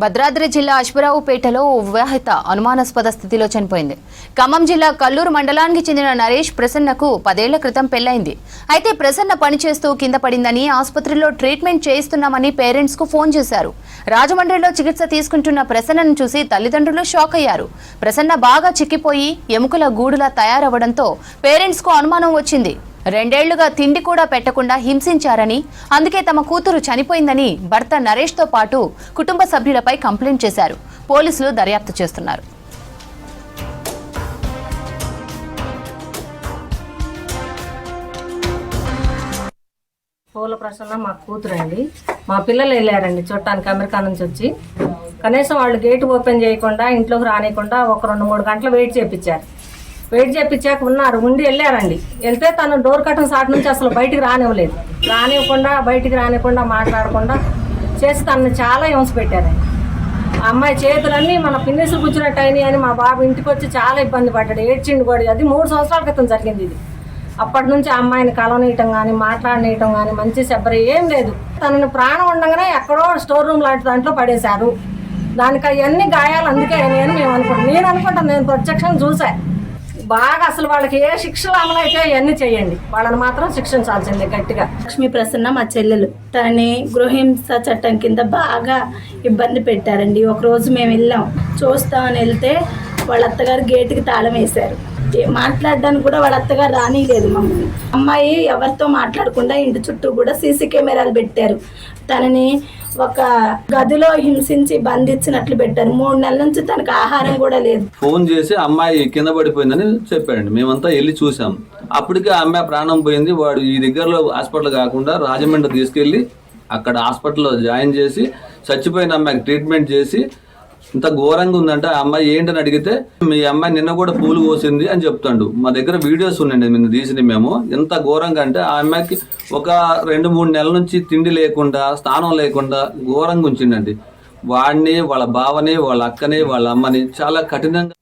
భద్రాద్రి జిల్లా అశ్వరావుపేటలో ఓ వివాహిత అనుమానాస్పద స్థితిలో చనిపోయింది. ఖమ్మం జిల్లా కల్లూరు మండలానికి చెందిన నరేష్ ప్రసన్నకు 10 ఏళ్ల క్రితం పెళ్లైంది. అయితే ప్రసన్న పనిచేస్తూ కింద పడిందని ఆసుపత్రిలో ట్రీట్మెంట్ చేయిస్తున్నామని పేరెంట్స్ కు ఫోన్ చేశారు. రాజమండ్రిలో చికిత్స తీసుకుంటున్న ప్రసన్నను చూసి తల్లిదండ్రులు షాక్ అయ్యారు. ప్రసన్న బాగా చిక్కిపోయి ఎముకల గూడులా తయారవ్వడంతో పేరెంట్స్ కు అనుమానం వచ్చింది. 2 ఏళ్లుగా తిండి కూడా పెట్టకుండా హింసించారని, అందుకే తమ కూతురు చనిపోయిందని భర్త నరేష్ తో పాటు కుటుంబ సభ్యులపై కంప్లైంట్ చేశారు. పోలీసులు దర్యాప్తు చేస్తున్నారు. పూల ప్రసన్న మా కూతురండి. మా పిల్లలు వెళ్ళారండి చూడటానికి అమెరికా నుంచి వచ్చి. కనీసం వాళ్ళు గేట్ ఓపెన్ చేయకుండా ఇంట్లోకి రానియకుండా ఒక 2-3 గంటలు వెయిట్ చేయించాక ఉండి వెళ్ళారండి. వెళ్తే తను డోర్ కట్టన్ సాట్ నుంచి అసలు బయటికి రానివ్వకుండా మాట్లాడకుండా చేసి తనని చాలా హింస పెట్టారండి. ఆ అమ్మాయి చేతులన్నీ మన పిన్నిసులు కూర్చున్నట్టు అయినాయి అని మా బాబు ఇంటికి వచ్చి చాలా ఇబ్బంది పడ్డాడు, ఏడ్చిండు కూడా. అది 3 సంవత్సరాల క్రితం జరిగింది ఇది. అప్పటి నుంచి ఆ అమ్మాయిని కలవనీయటం కానీ మాట్లాడనీయటం కానీ మంచి శబ్బరి ఏం లేదు. తనని ప్రాణం ఉండగానే ఎక్కడో స్టోర్ రూమ్ లాంటి దాంట్లో పడేశారు. దానికి అవన్నీ గాయాలు అందుకే నేను అనుకుంటాను. నేను ప్రత్యక్షంగా చూసా. బాగా అసలు వాళ్ళకి ఏ శిక్షలు అమలైతే అవన్నీ చేయండి, వాళ్ళని మాత్రం శిక్షించాల్సిందే గట్టిగా. లక్ష్మీ ప్రసన్న మా చెల్లెలు, తనని గృహహింస చట్టం కింద బాగా ఇబ్బంది పెట్టారండి. ఒకరోజు మేము వెళ్ళాం, చూస్తామని వెళ్తే వాళ్ళ అత్తగారు గేటుకి తాళం వేశారు. మాట్లాడడానికి కూడా వాళ్ళ అత్తగారు రానిలేదు మమ్మల్ని. అమ్మాయి ఎవరితో మాట్లాడకుండా ఇంటి చుట్టూ కూడా సీసీ కెమెరాలు పెట్టారు. తనని ఒక గదిలో హింసించి బంధించినట్లు పెట్టారు. 3 నెలల నుంచి తనకు ఆహారం కూడా లేదు. ఫోన్ చేసి అమ్మాయి కింద పడిపోయిందని చెప్పాడండి. మేమంతా వెళ్ళి చూసాం. అప్పటికే ఆ అమ్మాయి ప్రాణం పోయింది. వాడు ఈ దగ్గరలో హాస్పిటల్ కాకుండా రాజమండ్రి తీసుకెళ్ళి అక్కడ హాస్పిటల్లో జాయిన్ చేసి చచ్చిపోయిన అమ్మాయికి ట్రీట్మెంట్ చేసి, ఇంత ఘోరంగా ఉందంటే ఆ అమ్మాయి ఏంటని అడిగితే, మీ అమ్మాయి నిన్న కూడా పూలు కోసింది అని చెప్తాడు. మా దగ్గర వీడియోస్ ఉన్నాయండి నిన్న తీసింది మేము. ఎంత ఘోరంగా అంటే ఆ అమ్మాయికి ఒక 2-3 నెలల నుంచి తిండి లేకుండా, స్నానం లేకుండా ఘోరంగా ఉంచిండండి. వాడిని, వాళ్ళ బావని, వాళ్ళ అక్కని, వాళ్ళ అమ్మని చాలా కఠినంగా